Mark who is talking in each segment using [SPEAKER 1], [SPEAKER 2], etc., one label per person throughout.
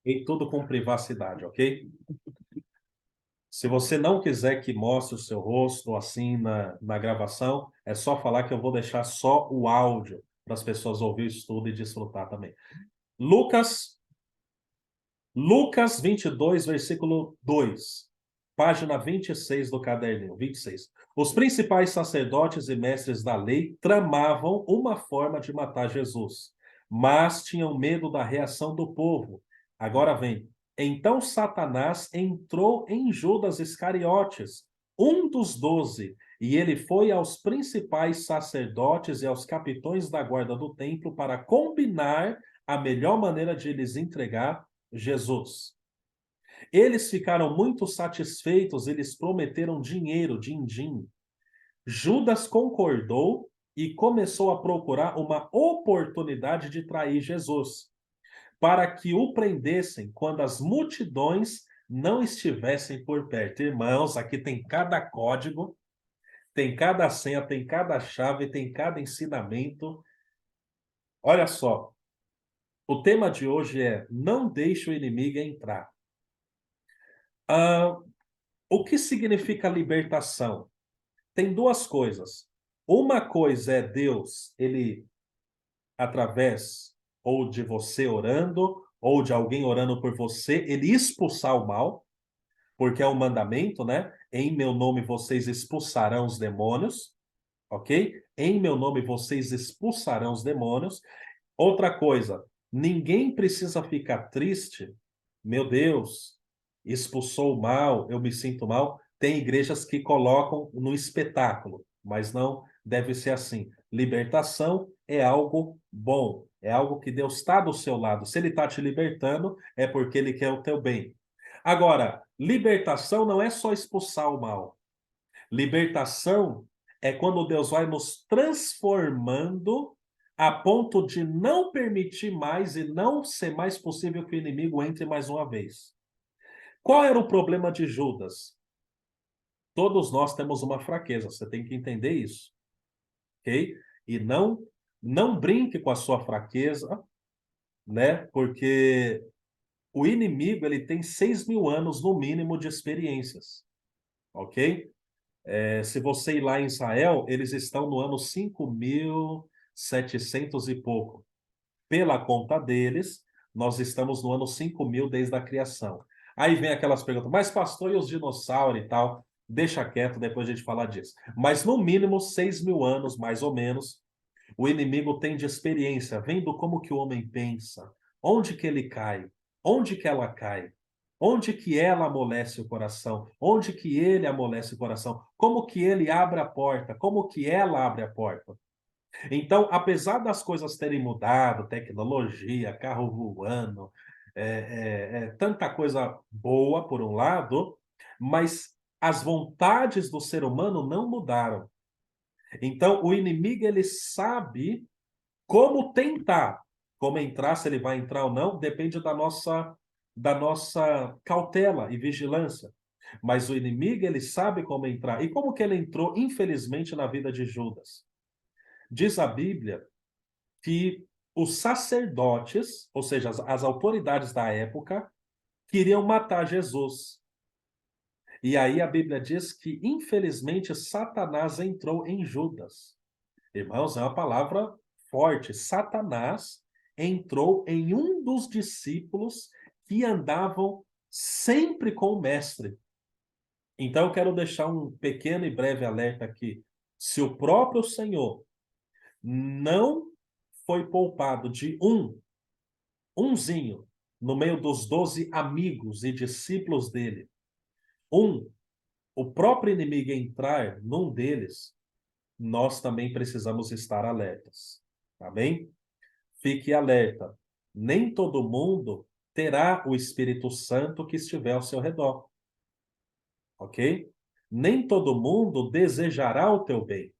[SPEAKER 1] em tudo com privacidade, ok? Se você não quiser que mostre o seu rosto assim na gravação, é só falar que eu vou deixar só o áudio para as pessoas ouvir o estudo e desfrutar também. Lucas, Lucas 22, versículo 2, página 26 do caderninho, 26. Os principais sacerdotes e mestres da lei tramavam uma forma de matar Jesus, mas tinham medo da reação do povo. Agora vem. Então Satanás entrou em Judas Iscariotes, um dos 12, e ele foi aos principais sacerdotes e aos capitões da guarda do templo para combinar a melhor maneira de lhes entregar Jesus. Eles ficaram muito satisfeitos, eles prometeram dinheiro, din-din. Judas concordou e começou a procurar uma oportunidade de trair Jesus, para que o prendessem quando as multidões não estivessem por perto. Irmãos, aqui tem cada código, tem cada senha, tem cada chave, tem cada ensinamento. Olha só, o tema de hoje é: não deixe o inimigo entrar. Ah, o que significa libertação? Tem duas coisas. Uma coisa é Deus, ele, através ou de você orando, ou de alguém orando por você, ele expulsar o mal, porque é um mandamento, né? Em meu nome vocês expulsarão os demônios, ok? Em meu nome vocês expulsarão os demônios. Outra coisa, ninguém precisa ficar triste. Meu Deus, expulsou o mal, eu me sinto mal. Tem igrejas que colocam no espetáculo, mas não deve ser assim. Libertação é algo bom, é algo que Deus está do seu lado. Se Ele está te libertando, é porque Ele quer o teu bem. Agora, libertação não é só expulsar o mal. Libertação é quando Deus vai nos transformando a ponto de não permitir mais e não ser mais possível que o inimigo entre mais uma vez. Qual era o problema de Judas? Todos nós temos uma fraqueza, você tem que entender isso, ok? E não brinque com a sua fraqueza, né? Porque o inimigo ele tem 6.000 anos no mínimo de experiências, ok? Se você ir lá em Israel, eles estão no ano 5.700 e pouco. Pela conta deles, nós estamos no ano 5.000 desde a criação. Aí vem aquelas perguntas, mas pastor, e os dinossauros e tal? Deixa quieto, depois a gente falar disso. Mas no mínimo 6.000 anos, mais ou menos, o inimigo tem de experiência, vendo como que o homem pensa, onde que ele cai, onde que ela cai, onde que ela amolece o coração, onde que ele amolece o coração, como que ele abre a porta, como que ela abre a porta. Então, apesar das coisas terem mudado, tecnologia, carro voando, tanta coisa boa por um lado, mas as vontades do ser humano não mudaram. Então, o inimigo ele sabe como tentar, como entrar, se ele vai entrar ou não, depende da nossa cautela e vigilância. Mas o inimigo, ele sabe como entrar. E como que ele entrou, infelizmente, na vida de Judas? Diz a Bíblia que os sacerdotes, ou seja, as autoridades da época, queriam matar Jesus. E aí a Bíblia diz que, infelizmente, Satanás entrou em Judas. Irmãos, é uma palavra forte. Satanás entrou em um dos discípulos que andavam sempre com o mestre. Então, eu quero deixar um pequeno e breve alerta aqui. Se o próprio Senhor não foi poupado de umzinho, no meio dos 12 amigos e discípulos dele, o próprio inimigo entrar num deles, nós também precisamos estar alertas. Tá bem? Fique alerta. Nem todo mundo terá o Espírito Santo que estiver ao seu redor, ok? Nem todo mundo desejará o teu bem,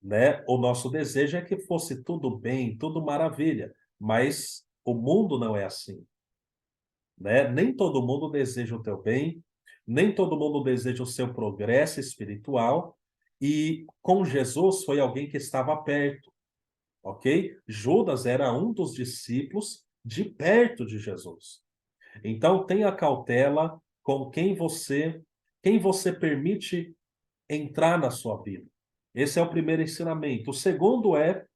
[SPEAKER 1] né? O nosso desejo é que fosse tudo bem, tudo maravilha, mas o mundo não é assim, né? Nem todo mundo deseja o teu bem, nem todo mundo deseja o seu progresso espiritual, e com Jesus foi alguém que estava perto, ok? Judas era um dos discípulos de perto de Jesus. Então, tenha cautela com quem você permite entrar na sua vida. Esse é o primeiro ensinamento. O segundo é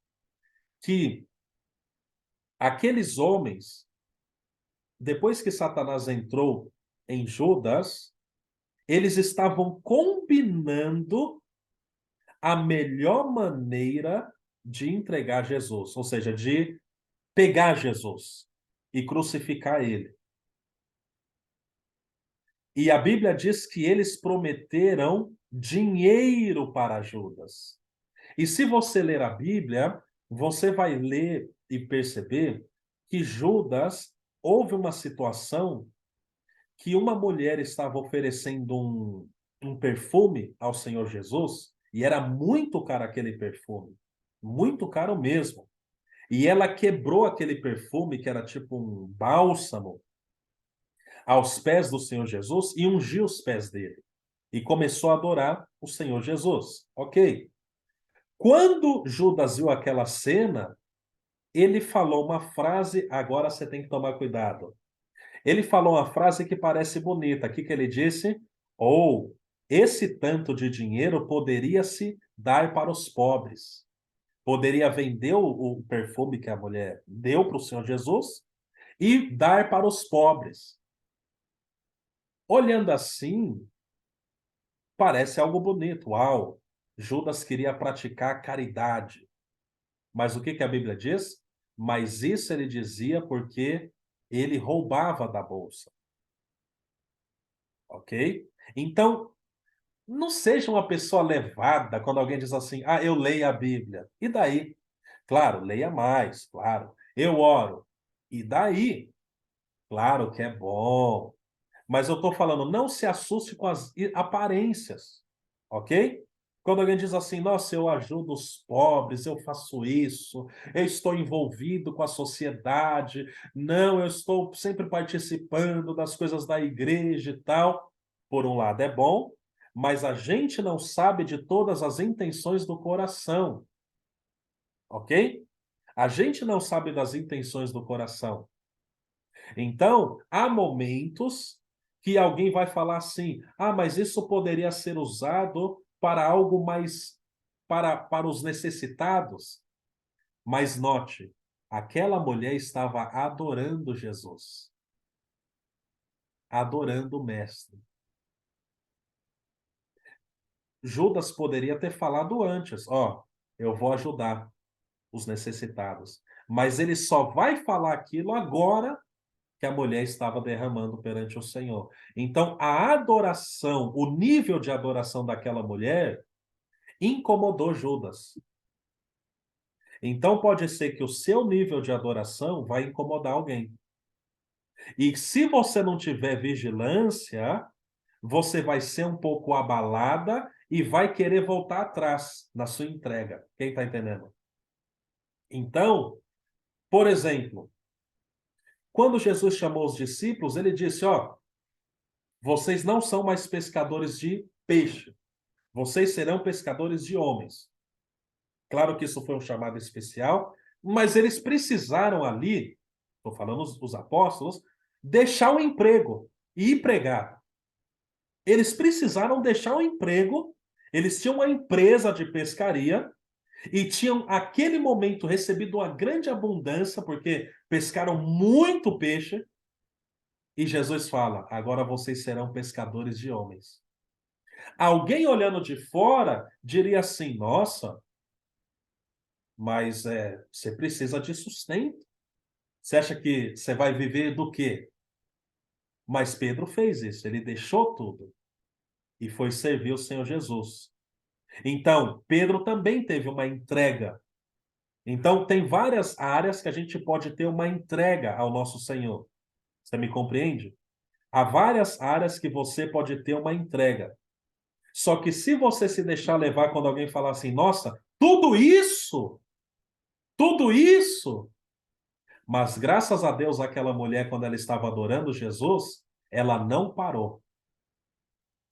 [SPEAKER 1] que aqueles homens, depois que Satanás entrou em Judas, eles estavam combinando a melhor maneira de entregar Jesus, ou seja, de pegar Jesus e crucificar ele. E a Bíblia diz que eles prometeram dinheiro para Judas. E se você ler a Bíblia, você vai ler e perceber que Judas, houve uma situação que uma mulher estava oferecendo um perfume ao Senhor Jesus, e era muito caro aquele perfume, muito caro mesmo. E ela quebrou aquele perfume, que era tipo um bálsamo, aos pés do Senhor Jesus e ungiu os pés dele. E começou a adorar o Senhor Jesus. Ok. Quando Judas viu aquela cena, ele falou uma frase, agora você tem que tomar cuidado. Ele falou uma frase que parece bonita. O que que ele disse? Ou esse tanto de dinheiro poderia se dar para os pobres. Poderia vender o perfume que a mulher deu para o Senhor Jesus e dar para os pobres. Olhando assim, parece algo bonito. Uau! Judas queria praticar caridade. Mas o que que a Bíblia diz? Mas isso ele dizia porque ele roubava da bolsa, ok? Então, não seja uma pessoa levada quando alguém diz assim: "Ah, eu leio a Bíblia". E daí? Claro, leia mais, claro. Eu oro. E daí? Claro que é bom. Mas eu estou falando, não se assuste com as aparências, ok? Quando alguém diz assim: "Nossa, eu ajudo os pobres, eu faço isso, eu estou envolvido com a sociedade, não, eu estou sempre participando das coisas da igreja e tal". Por um lado é bom, mas a gente não sabe de todas as intenções do coração, ok? A gente não sabe das intenções do coração. Então, há momentos que alguém vai falar assim: "Ah, mas isso poderia ser usado para algo mais para os necessitados". Mas note, aquela mulher estava adorando Jesus, adorando o mestre. Judas poderia ter falado antes: "Ó, eu vou ajudar os necessitados", mas ele só vai falar aquilo agora que a mulher estava derramando perante o Senhor. Então, a adoração, o nível de adoração daquela mulher incomodou Judas. Então, pode ser que o seu nível de adoração vai incomodar alguém. E se você não tiver vigilância, você vai ser um pouco abalada e vai querer voltar atrás na sua entrega. Quem está entendendo? Então, por exemplo, quando Jesus chamou os discípulos, ele disse: Ó, vocês não são mais pescadores de peixe, vocês serão pescadores de homens. Claro que isso foi um chamado especial, mas eles precisaram ali, estou falando os apóstolos, deixar o emprego e ir pregar. Eles precisaram deixar o emprego, eles tinham uma empresa de pescaria e tinham, aquele momento, recebido uma grande abundância, porque pescaram muito peixe, e Jesus fala: agora vocês serão pescadores de homens. Alguém olhando de fora diria assim: nossa, mas você precisa de sustento. Você acha que você vai viver do quê? Mas Pedro fez isso, ele deixou tudo e foi servir o Senhor Jesus. Então, Pedro também teve uma entrega. Então, tem várias áreas que a gente pode ter uma entrega ao nosso Senhor. Você me compreende? Há várias áreas que você pode ter uma entrega. Só que se você se deixar levar quando alguém falar assim: nossa, tudo isso? Tudo isso? Mas graças a Deus, aquela mulher, quando ela estava adorando Jesus, ela não parou.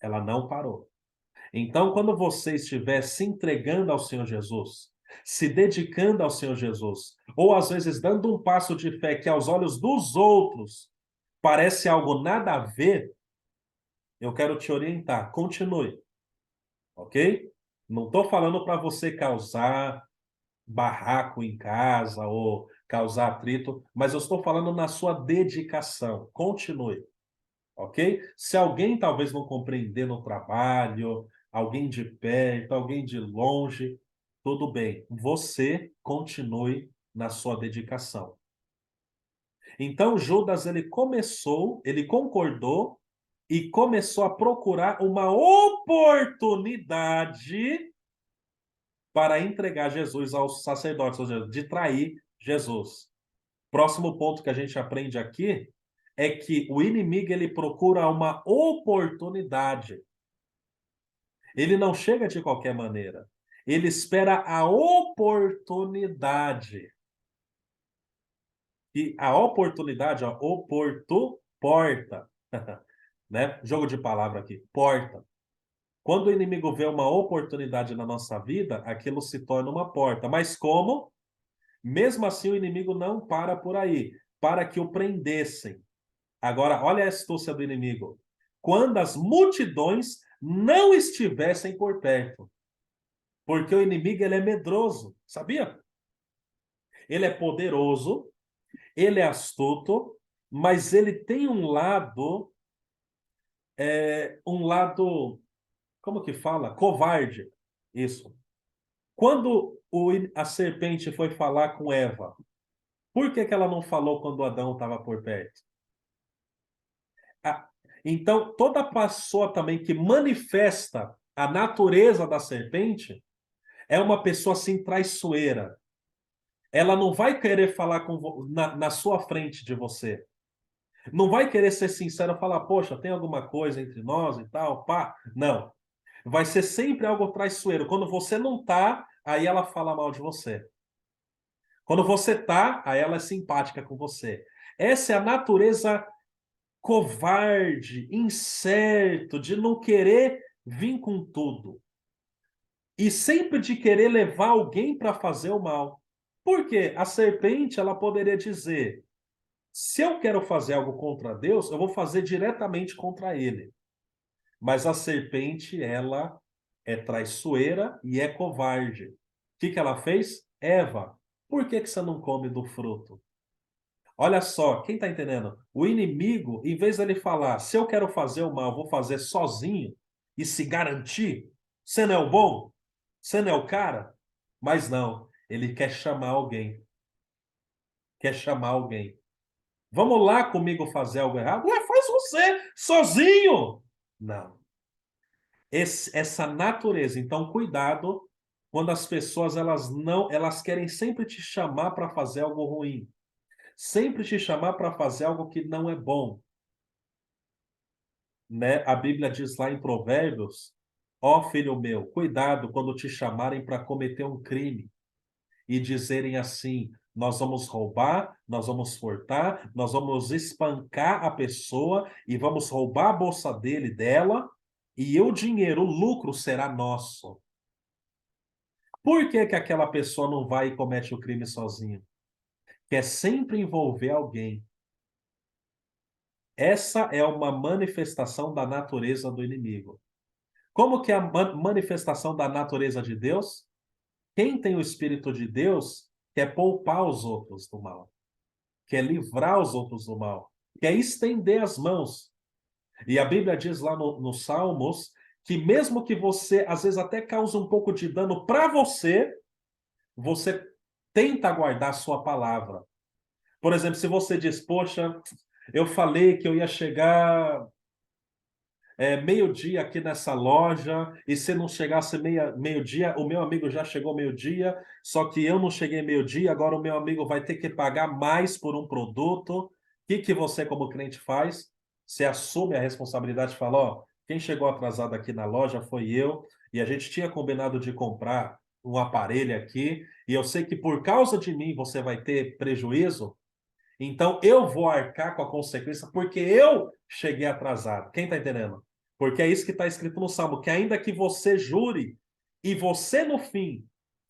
[SPEAKER 1] Ela não parou. Então, quando você estiver se entregando ao Senhor Jesus, se dedicando ao Senhor Jesus, ou às vezes dando um passo de fé que aos olhos dos outros parece algo nada a ver, eu quero te orientar, continue, ok? Não estou falando para você causar barraco em casa ou causar atrito, mas eu estou falando na sua dedicação. Continue, ok? Se alguém talvez não compreender no trabalho, alguém de perto, alguém de longe, tudo bem. Você continue na sua dedicação. Então Judas ele concordou e começou a procurar uma oportunidade para entregar Jesus aos sacerdotes, ou seja, de trair Jesus. Próximo ponto que a gente aprende aqui é que o inimigo ele procura uma oportunidade. Ele não chega de qualquer maneira. Ele espera a oportunidade. E a oportunidade, ó, porta, né? Jogo de palavra aqui, porta. Quando o inimigo vê uma oportunidade na nossa vida, aquilo se torna uma porta. Mas como? Mesmo assim, o inimigo não para por aí, para que o prendessem. Agora, olha a astúcia do inimigo. Quando as multidões não estivessem por perto. Porque o inimigo ele é medroso, sabia? Ele é poderoso, ele é astuto, mas ele tem um lado, como que fala? Covarde. Isso. Quando a serpente foi falar com Eva, por que que ela não falou quando Adão estava por perto? Ah, então, toda pessoa também que manifesta a natureza da serpente é uma pessoa assim traiçoeira. Ela não vai querer falar na sua frente de você. Não vai querer ser sincera e falar, poxa, tem alguma coisa entre nós e tal, pá. Não. Vai ser sempre algo traiçoeiro. Quando você não tá, aí ela fala mal de você. Quando você tá, aí ela é simpática com você. Essa é a natureza covarde, incerto, de não querer vir com tudo. E sempre de querer levar alguém para fazer o mal. Porque a serpente, ela poderia dizer: se eu quero fazer algo contra Deus, eu vou fazer diretamente contra ele. Mas a serpente, ela é traiçoeira e é covarde. O que que ela fez? Eva, por que que você não come do fruto? Olha só, quem está entendendo? O inimigo, em vez dele falar, se eu quero fazer o mal, vou fazer sozinho e se garantir, você não é o bom? Você não é o cara? Mas não, ele quer chamar alguém. Quer chamar alguém. Vamos lá comigo fazer algo errado? Ué, faz você, sozinho! Não. Essa natureza. Então, cuidado quando as pessoas elas querem sempre te chamar para fazer algo ruim. Sempre te chamar para fazer algo que não é bom. Né? A Bíblia diz lá em Provérbios: ó filho meu, cuidado quando te chamarem para cometer um crime e dizerem assim: nós vamos roubar, nós vamos furtar, nós vamos espancar a pessoa e vamos roubar a bolsa dela, e o dinheiro, o lucro será nosso. Por que que aquela pessoa não vai e comete o crime sozinho? Quer sempre envolver alguém. Essa é uma manifestação da natureza do inimigo. Como que é a manifestação da natureza de Deus? Quem tem o Espírito de Deus quer poupar os outros do mal, quer livrar os outros do mal, quer estender as mãos. E a Bíblia diz lá no Salmos que mesmo que você, às vezes, até cause um pouco de dano para você, você tenta guardar a sua palavra. Por exemplo, se você diz, poxa, eu falei que eu ia chegar meio-dia aqui nessa loja, e se não chegasse meio-dia, o meu amigo já chegou meio-dia, só que eu não cheguei meio-dia, agora o meu amigo vai ter que pagar mais por um produto. O que que você, como cliente, faz? Você assume a responsabilidade e fala, ó, quem chegou atrasado aqui na loja foi eu, e a gente tinha combinado de comprar um aparelho aqui, e eu sei que por causa de mim você vai ter prejuízo, então eu vou arcar com a consequência porque eu cheguei atrasado. Quem está entendendo? Porque é isso que está escrito no Salmo, que ainda que você jure e você no fim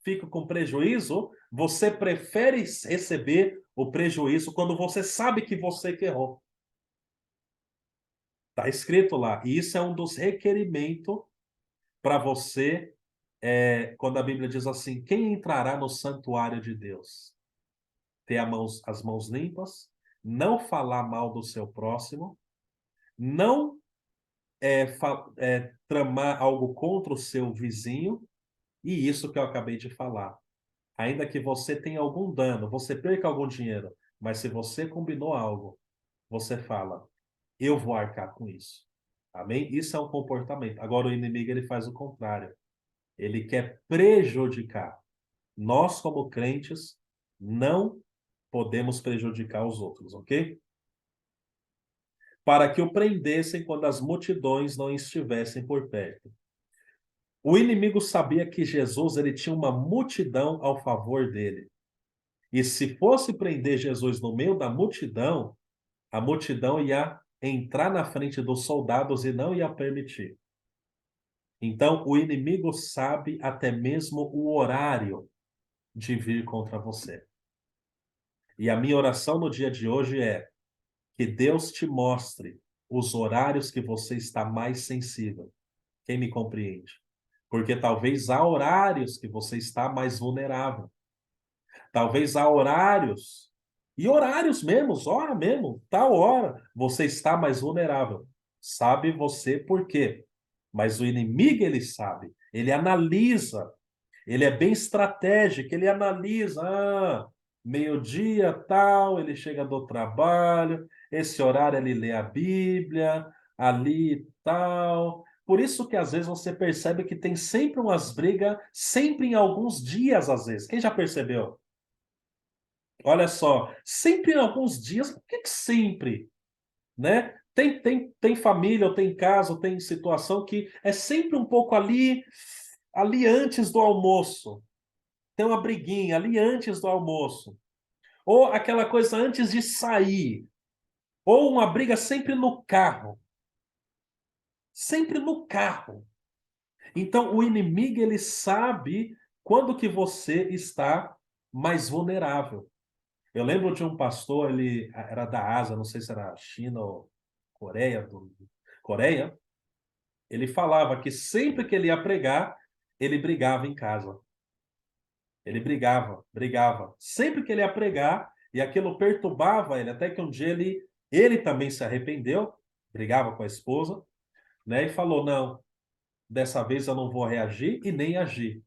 [SPEAKER 1] fica com prejuízo, você prefere receber o prejuízo quando você sabe que você que errou. Está escrito lá. E isso é um dos requerimentos para você, quando a Bíblia diz assim: quem entrará no santuário de Deus? Ter as mãos limpas, não falar mal do seu próximo, não tramar algo contra o seu vizinho, e isso que eu acabei de falar. Ainda que você tenha algum dano, você perca algum dinheiro, mas se você combinou algo, você fala: eu vou arcar com isso. Amém? Isso é um comportamento. Agora o inimigo ele faz o contrário. Ele quer prejudicar. Nós, como crentes, não podemos prejudicar os outros, ok? Para que o prendessem quando as multidões não estivessem por perto. O inimigo sabia que Jesus ele tinha uma multidão ao favor dele. E se fosse prender Jesus no meio da multidão, a multidão ia entrar na frente dos soldados e não ia permitir. Então, o inimigo sabe até mesmo o horário de vir contra você. E a minha oração no dia de hoje é que Deus te mostre os horários que você está mais sensível. Quem me compreende? Porque talvez há horários que você está mais vulnerável. Talvez há horários, e horários mesmo, hora mesmo, tal hora, você está mais vulnerável. Sabe você por quê? Mas o inimigo, ele sabe, ele analisa, ele é bem estratégico, ele analisa, meio-dia, tal, ele chega do trabalho, esse horário ele lê a Bíblia, ali, tal. Por isso que às vezes você percebe que tem sempre umas brigas, sempre em alguns dias, às vezes. Quem já percebeu? Olha só, sempre em alguns dias, por que que sempre, né? Tem família, ou tem casa, ou tem situação que é sempre um pouco ali antes do almoço. Tem uma briguinha ali antes do almoço. Ou aquela coisa antes de sair. Ou uma briga sempre no carro. Sempre no carro. Então, o inimigo, ele sabe quando que você está mais vulnerável. Eu lembro de um pastor, ele era da Ásia, não sei se era China ou Coreia, Coreia. Ele falava que sempre que ele ia pregar, ele brigava em casa. Ele brigava. Sempre que ele ia pregar, e aquilo perturbava ele, até que um dia ele também se arrependeu, brigava com a esposa, né, e falou: não, dessa vez eu não vou reagir e nem agir.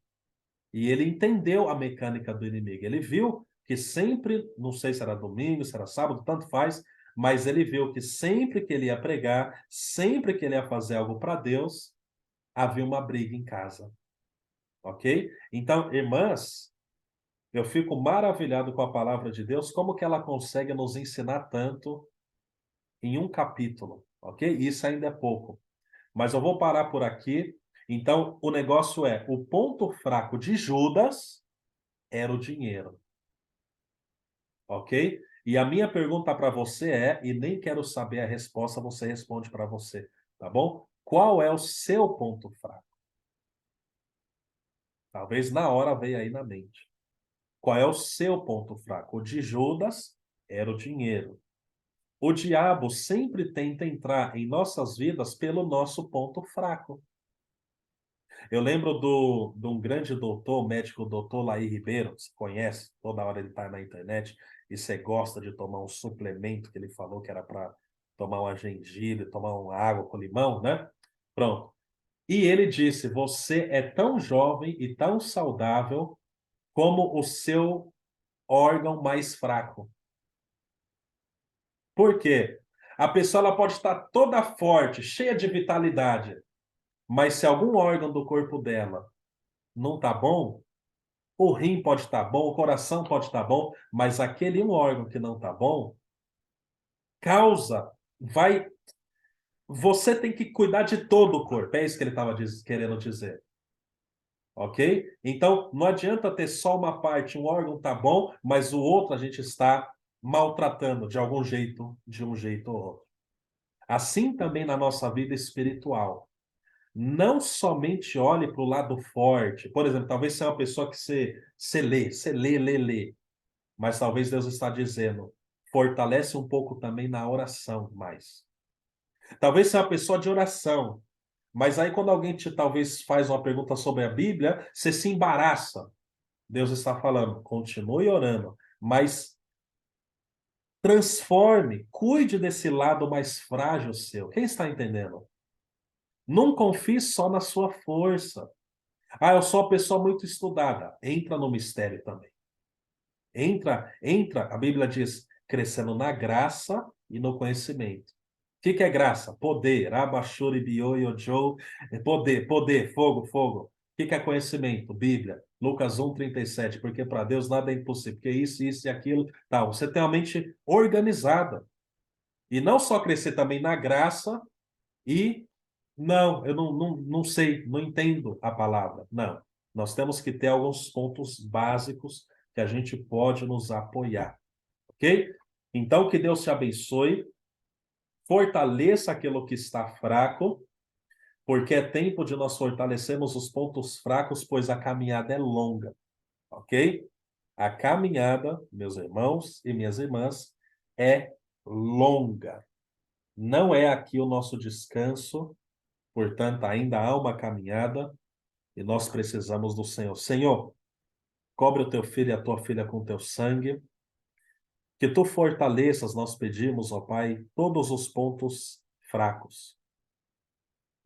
[SPEAKER 1] E ele entendeu a mecânica do inimigo. Ele viu que sempre, não sei se era domingo, se era sábado, tanto faz, mas ele viu que sempre que ele ia pregar, sempre que ele ia fazer algo para Deus, havia uma briga em casa. Ok? Então, irmãs, eu fico maravilhado com a palavra de Deus, como que ela consegue nos ensinar tanto em um capítulo, ok? Isso ainda é pouco. Mas eu vou parar por aqui. Então, o negócio é, o ponto fraco de Judas era o dinheiro. Ok? E a minha pergunta para você é, e nem quero saber a resposta, você responde para você, tá bom? Qual é o seu ponto fraco? Talvez na hora veja aí na mente. Qual é o seu ponto fraco? O de Judas era o dinheiro. O diabo sempre tenta entrar em nossas vidas pelo nosso ponto fraco. Eu lembro de um grande doutor, médico, doutor Laí Ribeiro, você conhece, toda hora ele está na internet, e você gosta de tomar um suplemento que ele falou que era para tomar uma gengibre, tomar uma água com limão, né? Pronto. E ele disse: você é tão jovem e tão saudável como o seu órgão mais fraco. Por quê? A pessoa ela pode estar toda forte, cheia de vitalidade, mas se algum órgão do corpo dela não está bom, o rim pode estar bom, o coração pode estar bom, mas aquele um órgão que não está bom, causa, vai. Você tem que cuidar de todo o corpo. É isso que ele estava querendo dizer. Ok? Então, não adianta ter só uma parte, um órgão está bom, mas o outro a gente está maltratando de algum jeito, de um jeito ou outro. Assim também na nossa vida espiritual. Não somente olhe para o lado forte. Por exemplo, talvez você é uma pessoa que lê. Mas talvez Deus está dizendo, fortalece um pouco também na oração mais. Talvez você é uma pessoa de oração, mas aí quando alguém te talvez faz uma pergunta sobre a Bíblia, você se embaraça. Deus está falando, continue orando, mas transforme, cuide desse lado mais frágil seu. Quem está entendendo? Não confie só na sua força. Ah, eu sou uma pessoa muito estudada. Entra no mistério também. Entra, a Bíblia diz, crescendo na graça e no conhecimento. O que é graça? Poder. Abashuri, bioyojo. Poder, fogo. O que é conhecimento? Bíblia. Lucas 1:37. Porque para Deus nada é impossível. Porque isso e aquilo. Tal. Você tem uma mente organizada. E não só crescer também na graça e não, eu não sei, não entendo a palavra. Não. Nós temos que ter alguns pontos básicos que a gente pode nos apoiar. Ok? Então, que Deus te abençoe. Fortaleça aquilo que está fraco, porque é tempo de nós fortalecermos os pontos fracos, pois a caminhada é longa. Ok? A caminhada, meus irmãos e minhas irmãs, é longa. Não é aqui o nosso descanso, portanto, ainda há uma caminhada e nós precisamos do Senhor. Senhor, cobre o teu filho e a tua filha com teu sangue, que tu fortaleças, nós pedimos, ó Pai, todos os pontos fracos.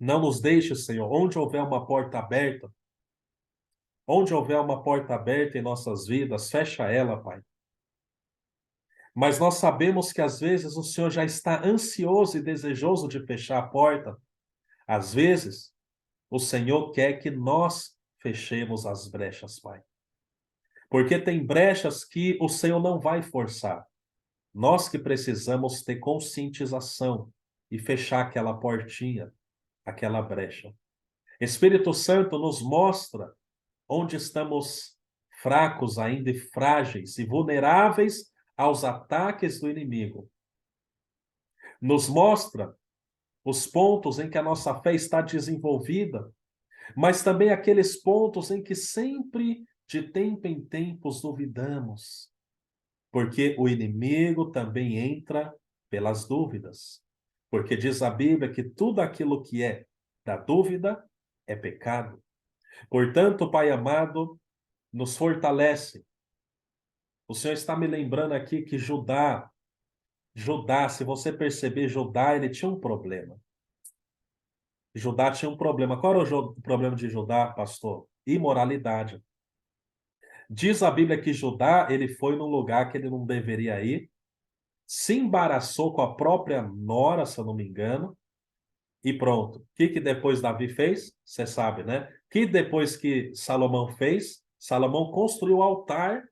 [SPEAKER 1] Não nos deixe, Senhor, onde houver uma porta aberta em nossas vidas, fecha ela, Pai. Mas nós sabemos que às vezes o Senhor já está ansioso e desejoso de fechar a porta. Às vezes, o Senhor quer que nós fechemos as brechas, Pai. Porque tem brechas que o Senhor não vai forçar. Nós que precisamos ter conscientização e fechar aquela portinha, aquela brecha. Espírito Santo nos mostra onde estamos fracos ainda e frágeis e vulneráveis aos ataques do inimigo. Nos mostra os pontos em que a nossa fé está desenvolvida, mas também aqueles pontos em que sempre, de tempo em tempos, duvidamos, porque o inimigo também entra pelas dúvidas. Porque diz a Bíblia que tudo aquilo que é da dúvida é pecado. Portanto, Pai amado, nos fortalece. O Senhor está me lembrando aqui que Judá, se você perceber, Judá, ele tinha um problema. Judá tinha um problema. Qual era o problema de Judá, pastor? Imoralidade. Diz a Bíblia que Judá, ele foi num lugar que ele não deveria ir, se embaraçou com a própria nora, se eu não me engano, e pronto. O que depois Davi fez? Você sabe, né? Que depois que Salomão fez? Salomão construiu o altar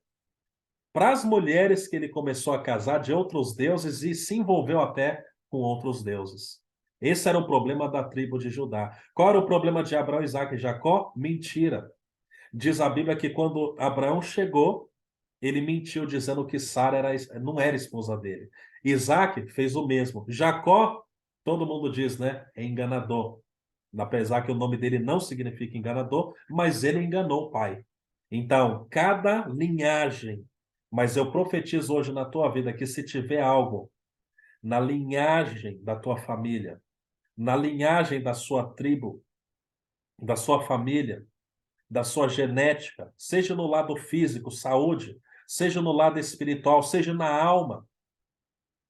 [SPEAKER 1] para as mulheres que ele começou a casar de outros deuses e se envolveu até com outros deuses. Esse era o problema da tribo de Judá. Qual era o problema de Abraão, Isaac e Jacó? Mentira. Diz a Bíblia que quando Abraão chegou, ele mentiu dizendo que Sara não era esposa dele. Isaac fez o mesmo. Jacó, todo mundo diz, né? É enganador. Apesar que o nome dele não significa enganador, mas ele enganou o pai. Então, cada linhagem, mas eu profetizo hoje na tua vida que se tiver algo na linhagem da tua família, na linhagem da sua tribo, da sua família, da sua genética, seja no lado físico, saúde, seja no lado espiritual, seja na alma.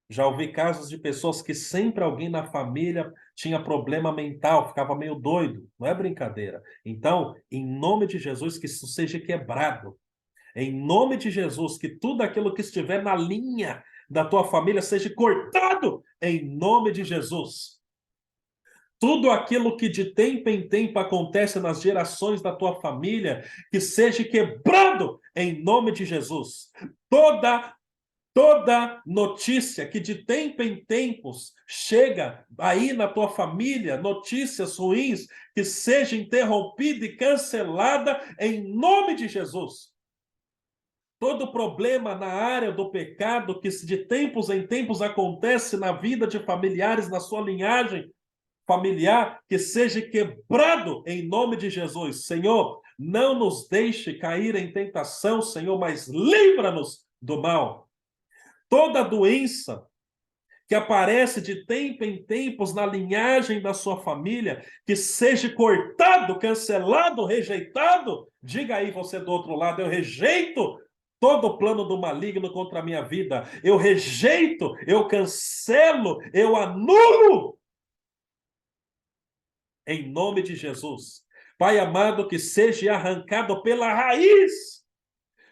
[SPEAKER 1] Já ouvi casos de pessoas que sempre alguém na família tinha problema mental, ficava meio doido. Não é brincadeira. Então, em nome de Jesus, que isso seja quebrado. Em nome de Jesus, que tudo aquilo que estiver na linha da tua família seja cortado. Em nome de Jesus. Tudo aquilo que de tempo em tempo acontece nas gerações da tua família, que seja quebrado em nome de Jesus. Toda notícia que de tempo em tempos chega aí na tua família, notícias ruins, que seja interrompida e cancelada em nome de Jesus. Todo problema na área do pecado que de tempos em tempos acontece na vida de familiares, na sua linhagem, familiar que seja quebrado em nome de Jesus. Senhor, não nos deixe cair em tentação, Senhor, mas livra-nos do mal. Toda doença que aparece de tempo em tempos na linhagem da sua família, que seja cortado, cancelado, rejeitado. Diga aí você do outro lado, eu rejeito todo o plano do maligno contra a minha vida. Eu rejeito, eu cancelo, eu anulo. Em nome de Jesus. Pai amado, que seja arrancado pela raiz,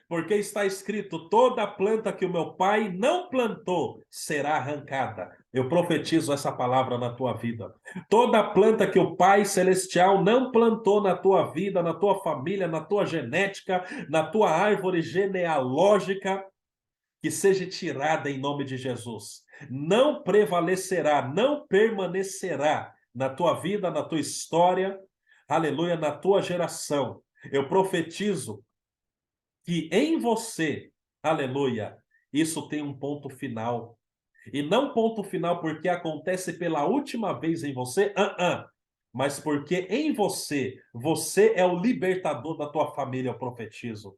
[SPEAKER 1] porque está escrito: toda planta que o meu pai não plantou será arrancada. Eu profetizo essa palavra na tua vida. Toda planta que o Pai Celestial não plantou na tua vida, na tua família, na tua genética, na tua árvore genealógica, que seja tirada em nome de Jesus. Não prevalecerá, não permanecerá na tua vida, na tua história, aleluia, na tua geração. Eu profetizo que em você, aleluia, isso tem um ponto final. E não ponto final porque acontece pela última vez em você, mas porque em você, você é o libertador da tua família, eu profetizo.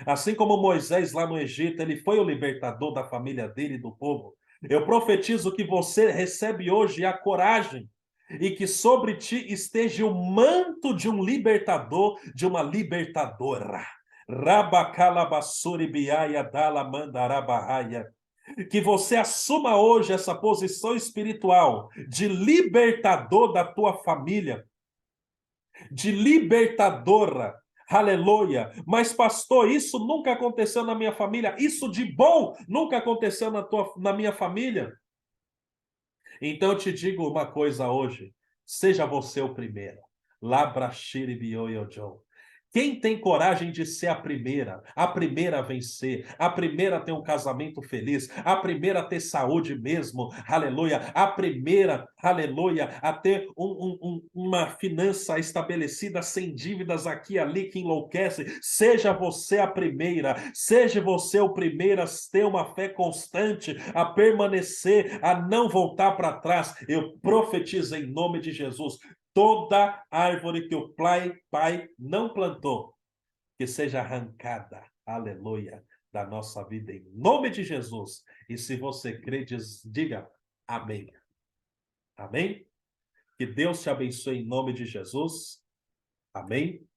[SPEAKER 1] Assim como Moisés lá no Egito, ele foi o libertador da família dele e do povo. Eu profetizo que você recebe hoje a coragem e que sobre ti esteja o manto de um libertador, de uma libertadora. Rabacalabassuri biaia dalamandarabahaya. Que você assuma hoje essa posição espiritual de libertador da tua família, de libertadora. Aleluia. Mas, pastor, isso nunca aconteceu na minha família. Isso de bom nunca aconteceu na minha família. Então, eu te digo uma coisa hoje. Seja você o primeiro. Labrashiri bioyojo. Quem tem coragem de ser a primeira a vencer, a primeira a ter um casamento feliz, a primeira a ter saúde mesmo, aleluia, a primeira, aleluia, a ter uma finança estabelecida sem dívidas aqui e ali que enlouquece, seja você a primeira, seja você o primeiro a ter uma fé constante, a permanecer, a não voltar para trás. Eu profetizo em nome de Jesus. Toda árvore que o pai não plantou, que seja arrancada, aleluia, da nossa vida, em nome de Jesus. E se você crê, diga amém. Amém? Que Deus te abençoe em nome de Jesus. Amém?